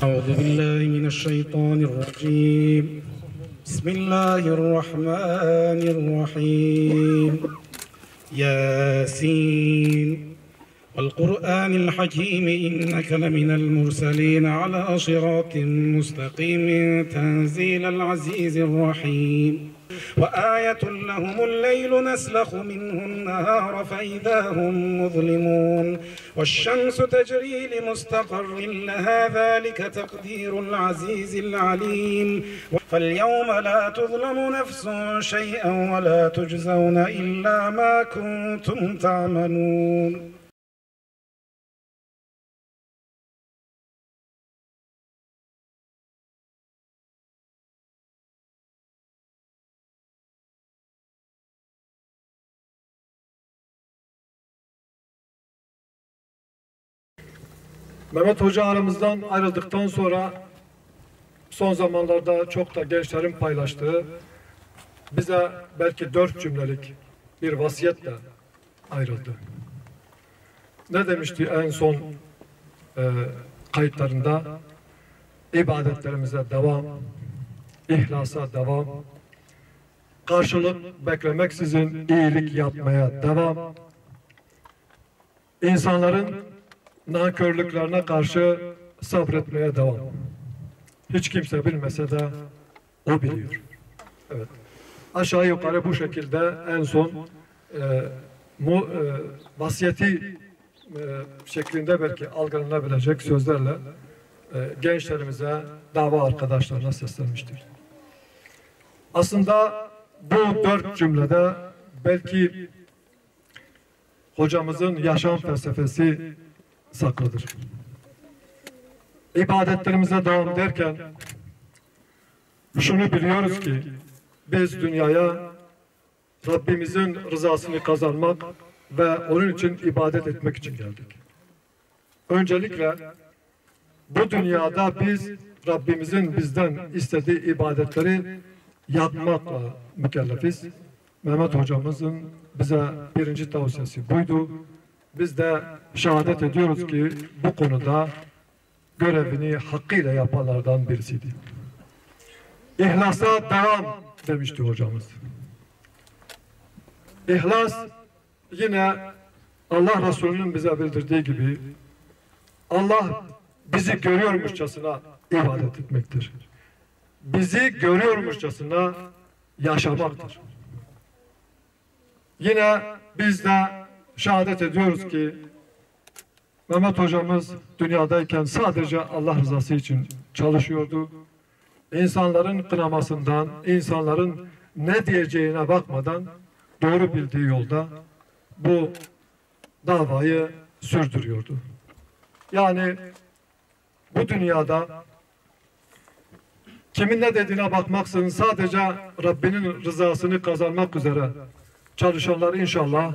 أعوذ بالله من الشيطان الرجيم. بسم الله الرحمن الرحيم. ياسين والقرآن الحكيم إنك لمن المرسلين على صراط مستقيم تنزيل العزيز الرحيم. وآية لهم الليل نسلخ منه النهار فإذا هم مظلمون والشمس تجري لمستقر لها ذلك تقدير العزيز العليم. فاليوم لا تظلم نفس شيئا ولا تجزون إلا ما كنتم تعملون. Mehmet Hoca aramızdan ayrıldıktan sonra son zamanlarda çok da gençlerin paylaştığı bize belki 4 cümlelik bir vasiyetle ayrıldı. Ne demişti en son kayıtlarında? İbadetlerimize devam, ihlasa devam, karşılık beklemeksizin iyilik yapmaya devam, insanların nankörlüklerine karşı sabretmeye devam. Hiç kimse bilmese de o biliyor. Evet. Aşağı yukarı bu şekilde en son vasiyeti şeklinde belki algılanabilecek sözlerle gençlerimize, dava arkadaşlarına seslenmiştir. Aslında bu 4 cümlede belki hocamızın yaşam felsefesi saklıdır. İbadetlerimize devam derken şunu biliyoruz ki biz dünyaya Rabbimizin rızasını kazanmak ve onun için ibadet etmek için geldik. Öncelikle bu dünyada biz Rabbimizin bizden istediği ibadetleri yapmakla mükellefiz. Mehmet hocamızın bize birinci tavsiyesi buydu. Biz de şehadet ediyoruz ki bu konuda görevini hakkıyla yapanlardan birisiydi. İhlasa devam demişti hocamız. İhlas yine Allah Resulü'nün bize bildirdiği gibi Allah bizi görüyormuşçasına ibadet etmektir. Bizi görüyormuşçasına yaşamaktır. Yine biz de şehadet ediyoruz ki Mehmet hocamız dünyadayken sadece Allah rızası için çalışıyordu. İnsanların kınamasından, insanların ne diyeceğine bakmadan doğru bildiği yolda bu davayı sürdürüyordu. Yani bu dünyada kimin ne dediğine bakmaksızın sadece Rabbinin rızasını kazanmak üzere çalışanlar inşallah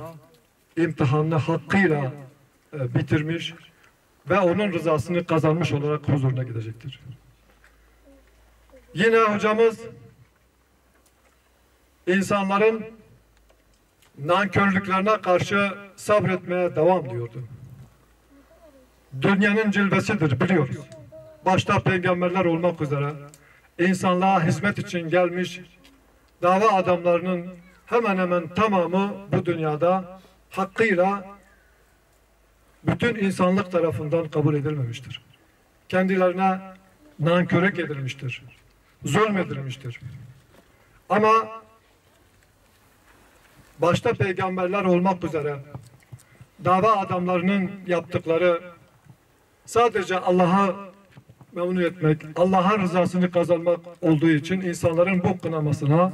imtihanını hakkıyla bitirmiş ve onun rızasını kazanmış olarak huzuruna gidecektir. Yine hocamız insanların nankörlüklerine karşı sabretmeye devam diyordu. Dünyanın cilvesidir biliyoruz. Başta peygamberler olmak üzere insanlığa hizmet için gelmiş dava adamlarının hemen hemen tamamı bu dünyada hakkıyla bütün insanlık tarafından kabul edilmemiştir. Kendilerine nankörlük edilmiştir. Zulmedilmiştir. Ama başta peygamberler olmak üzere dava adamlarının yaptıkları sadece Allah'a memnun etmek, Allah'ın rızasını kazanmak olduğu için insanların bu kınamasına,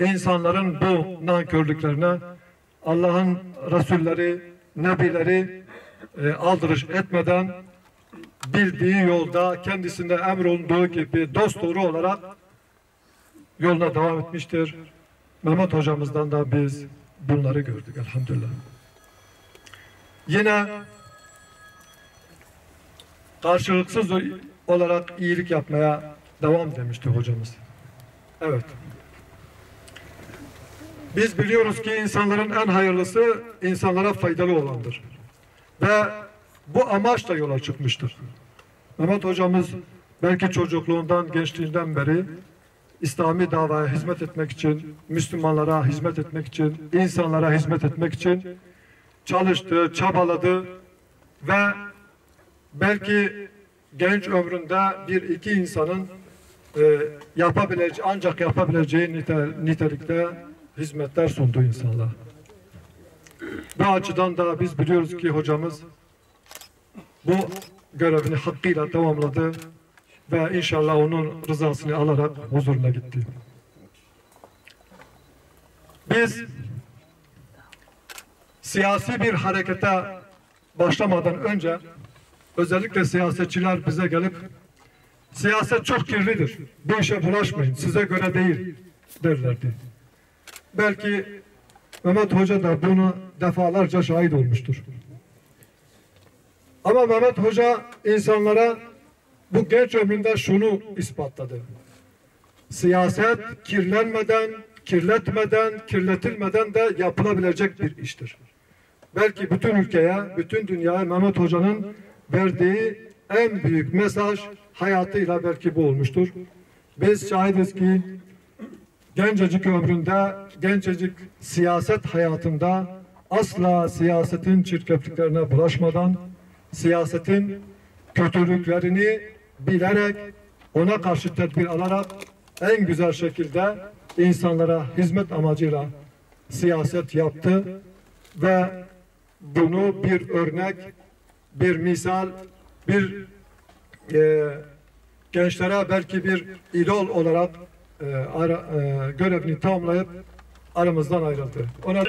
insanların bu nankörlüklerine Allah'ın Resulleri, Nebileri aldırış etmeden bildiği yolda kendisinde emrolunduğu gibi dosdoğru olarak yoluna devam etmiştir. Mehmet hocamızdan da biz bunları gördük elhamdülillah. Yine karşılıksız olarak iyilik yapmaya devam demişti hocamız. Evet. Biz biliyoruz ki insanların en hayırlısı insanlara faydalı olandır. Ve bu amaçla yola çıkmıştır. Mehmet hocamız belki çocukluğundan, gençliğinden beri İslami davaya hizmet etmek için, Müslümanlara hizmet etmek için, insanlara hizmet etmek için çalıştı, çabaladı ve belki genç ömründe bir iki insanın ancak yapabileceği nitelikte hizmetler sundu insanlar. Bu açıdan da biz biliyoruz ki hocamız bu görevini hakkıyla tamamladı ve inşallah onun rızasını alarak huzuruna gitti. Biz siyasi bir harekete başlamadan önce özellikle siyasetçiler bize gelip siyaset çok kirlidir, bu işe bulaşmayın, size göre değil derlerdi. Belki Mehmet Hoca da bunu defalarca şahit olmuştur. Ama Mehmet Hoca insanlara bu genç ömründe şunu ispatladı. Siyaset kirlenmeden, kirletmeden, kirletilmeden de yapılabilecek bir iştir. Belki bütün ülkeye, bütün dünyaya Mehmet Hoca'nın verdiği en büyük mesaj hayatıyla belki bu olmuştur. Biz şahidiz ki gencecik ömründe, gencecik siyaset hayatında asla siyasetin çirkefliklerine bulaşmadan, siyasetin kötülüklerini bilerek, ona karşı tedbir alarak en güzel şekilde insanlara hizmet amacıyla siyaset yaptı ve bunu bir örnek, bir misal, bir gençlere belki bir idol olarak görevini tamamlayıp aramızdan ayrıldı. Ona